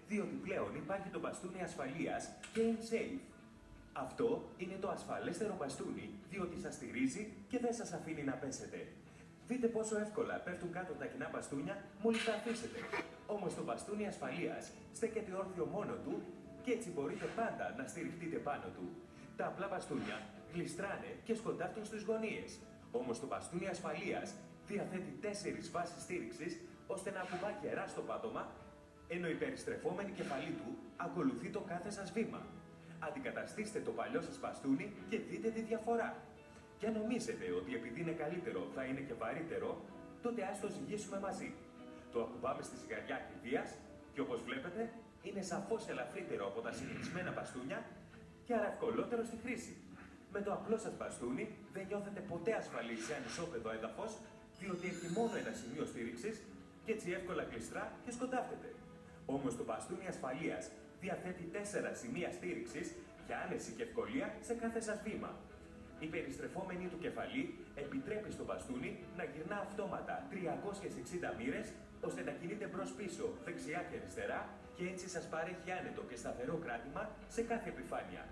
διότι πλέον υπάρχει το μπαστούνι ασφαλείας Game Safe. Αυτό είναι το ασφαλέστερο μπαστούνι, διότι σας στηρίζει και δεν σας αφήνει να πέσετε. Δείτε πόσο εύκολα πέφτουν κάτω τα κοινά μπαστούνια μόλις τα αφήσετε. Όμως το μπαστούνι ασφαλείας στέκεται όρθιο μόνο του και έτσι μπορείτε πάντα να στηριχτείτε πάνω του. Τα απλά μπαστούνια γλιστράνε και σκοντάφτουν στις γωνίες. Όμως το μπαστούνι ασφαλείας διαθέτει 4 βάσεις στήριξης ώστε να ακουμπά γερά στο πάτωμα, ενώ η περιστρεφόμενη κεφαλή του ακολουθεί το κάθε σας βήμα. Αντικαταστήστε το παλιό σας μπαστούνι και δείτε τη διαφορά. Και αν νομίζετε ότι επειδή είναι καλύτερο θα είναι και βαρύτερο, τότε ας το ζυγίσουμε μαζί. Το ακουμπάμε στη ζυγαριά ακριβίας και όπως βλέπετε είναι σαφώς ελαφρύτερο από τα συνηθισμένα μπαστούνια και άρα ευκολότερο στη χρήση. Με το απλό σας μπαστούνι δεν νιώθετε ποτέ ασφαλείς σε ανισόπεδο έδαφος, διότι έχει μόνο ένα σημείο στήριξης και έτσι εύκολα κλειστρά και σκοντάφτεται. Όμως το μπαστούνι ασφαλείας διαθέτει 4 σημεία στήριξης για άνεση και ευκολία σε κάθε σας βήμα. Η περιστρεφόμενη του κεφαλή επιτρέπει στο μπαστούνι να γυρνά αυτόματα 360 μοίρες ώστε να κινείται μπρος-πίσω, δεξιά και αριστερά και έτσι σας παρέχει άνετο και σταθερό κράτημα σε κάθε επιφάνεια.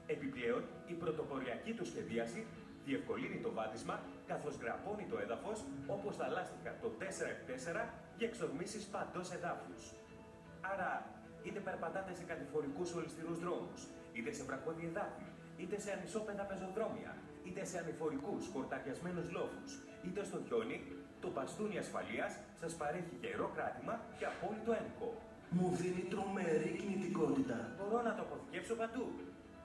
Επιπλέον, η πρωτοποριακή του σχεδίαση διευκολύνει το βάδισμα καθώς γραπώνει το έδαφος όπως τα λάστιχα το 4x4 για εξορμήσεις παντός εδάφους. Άρα, είτε περπατάτε σε κατηφορικούς ολισθηρούς δρόμους, είτε σε βραχώδη εδάφη, είτε σε ανισόπεδα πεζοδρόμια, είτε σε ανηφορικούς χορταριασμένους λόφους, είτε στο χιόνι, το μπαστούνι ασφαλείας σας παρέχει γερό κράτημα και απόλυτο έλεγχο. Μου δίνει τρομερή κινητικότητα. Μπορώ να το αποθηκεύσω παντού.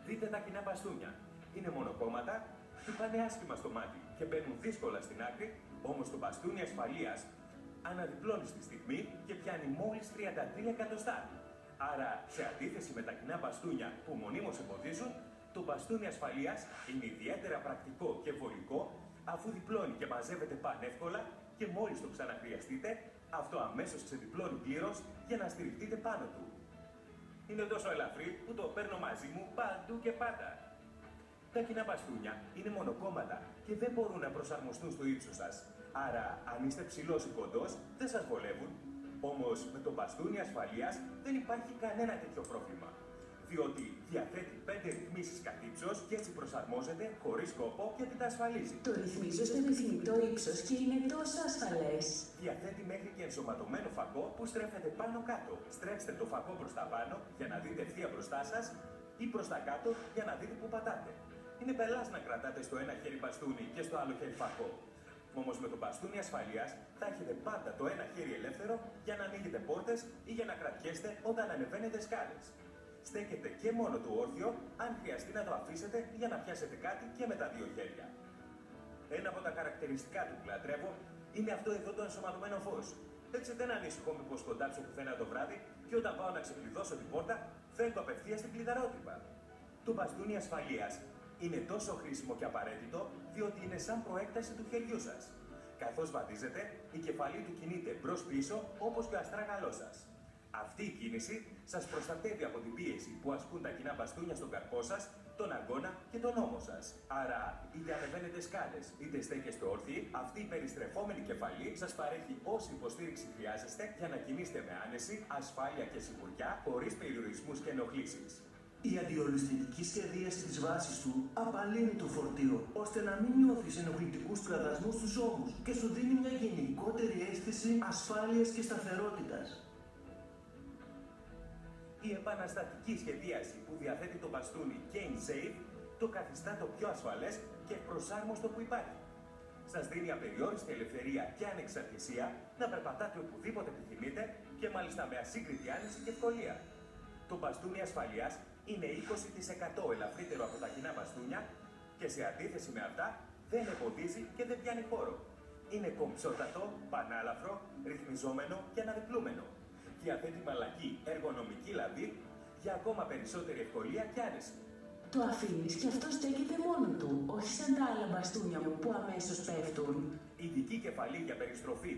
Δείτε τα κοινά μπαστούνια. Είναι μονοκόμματα, χτυπάνε άσχημα στο μάτι και μπαίνουν δύσκολα στην άκρη, όμως το μπαστούνι ασφαλείας αναδιπλώνει στη στιγμή και πιάνει μόλις 33 εκατοστά. Άρα, σε αντίθεση με τα κοινά μπαστούνια που μονίμως εμποδίζουν, το μπαστούνι ασφαλείας είναι ιδιαίτερα πρακτικό και βολικό, αφού διπλώνει και μαζεύεται πανεύκολα και μόλις το ξαναχρειαστείτε, αυτό αμέσως ξεδιπλώνει πλήρως για να στηριχτείτε πάνω του. Είναι τόσο ελαφρύ που το παίρνω μαζί μου παντού και πάντα. Τα κοινά μπαστούνια είναι μονοκόμματα και δεν μπορούν να προσαρμοστούν στο ύψος σας. Άρα, αν είστε ψηλός ή κοντός, δεν σας βολεύουν. Όμως, με το μπαστούνι ασφαλείας δεν υπάρχει κανένα τέτοιο πρόβλημα. Διότι διαθέτει 5 ρυθμίσεις κατ' ύψος και έτσι προσαρμόζεται χωρίς κόπο και την ασφαλίζει. Το ρυθμίζω στο επιθυμητό ύψος και είναι τόσο ασφαλές. Διαθέτει μέχρι και ενσωματωμένο φακό που στρέφεται πάνω κάτω. Στρέψτε το φακό προς τα πάνω για να δείτε ευθεία μπροστά σας ή προς τα κάτω για να δείτε που πατάτε. Είναι πελάς να κρατάτε στο ένα χέρι μπαστούνι και στο άλλο χέρι φακό. Όμως με το μπαστούνι ασφαλείας θα έχετε πάντα το ένα χέρι ελεύθερο για να ανοίγετε πόρτες ή για να κρατιέστε όταν ανεβαίνετε σκάλες. Στέκεται και μόνο του όρθιο αν χρειαστεί να το αφήσετε για να πιάσετε κάτι και με τα 2 χέρια. Ένα από τα χαρακτηριστικά του που λατρεύω είναι αυτό εδώ το ενσωματωμένο φως. Έτσι δεν ανησυχώ μήπως σκοντάψω πουθενά το βράδυ και όταν πάω να ξεκλειδώσω την πόρτα φεύγω απευθείας στην κλειδαρότρυπα. Το μπαστούνι ασφαλείας είναι τόσο χρήσιμο και απαραίτητο διότι είναι σαν προέκταση του χεριού σας. Καθώς βαδίζετε, η κεφαλή του κινείται μπρος-πίσω όπως και ο αστράγαλός σας. Αυτή η κίνηση σας προστατεύει από την πίεση που ασκούν τα κοινά μπαστούνια στον καρπό σας, τον αγκώνα και τον ώμο σας. Άρα, είτε ανεβαίνετε σκάλες, είτε στέκεστε όρθιοι, αυτή η περιστρεφόμενη κεφαλή σας παρέχει όση υποστήριξη χρειάζεστε για να κινείστε με άνεση, ασφάλεια και σιγουριά, χωρίς περιορισμούς και ενοχλήσεις. Η αντιολισθητική σχεδίαση της βάσης του απαλύνει το φορτίο, ώστε να μην νιώθεις ενοχλητικούς κλαδασμούς στους ώμους και σου δίνει μια γενικότερη αίσθηση ασφάλειας και σταθερότητας. Η επαναστατική σχεδίαση που διαθέτει το μπαστούνι Game Safe το καθιστά το πιο ασφαλές και προσάρμοστο που υπάρχει. Σας δίνει απεριόριστη ελευθερία και ανεξαρτησία να περπατάτε οπουδήποτε επιθυμείτε και μάλιστα με ασύγκριτη άνεση και ευκολία. Το μπαστούνι ασφαλείας είναι 20% ελαφρύτερο από τα κοινά μπαστούνια και σε αντίθεση με αυτά δεν εμποδίζει και δεν πιάνει χώρο. Είναι κομψότατο, πανάλαφρο, ρυθμιζόμενο και αναδιπλούμενο. Διαθέτει μαλακή εργονομική λαβή για ακόμα περισσότερη ευκολία και άνεση. Το αφήνεις και αυτό στέκεται μόνο του, όχι σαν τα άλλα μπαστούνια μου που αμέσως πέφτουν. Ειδική κεφαλή για περιστροφή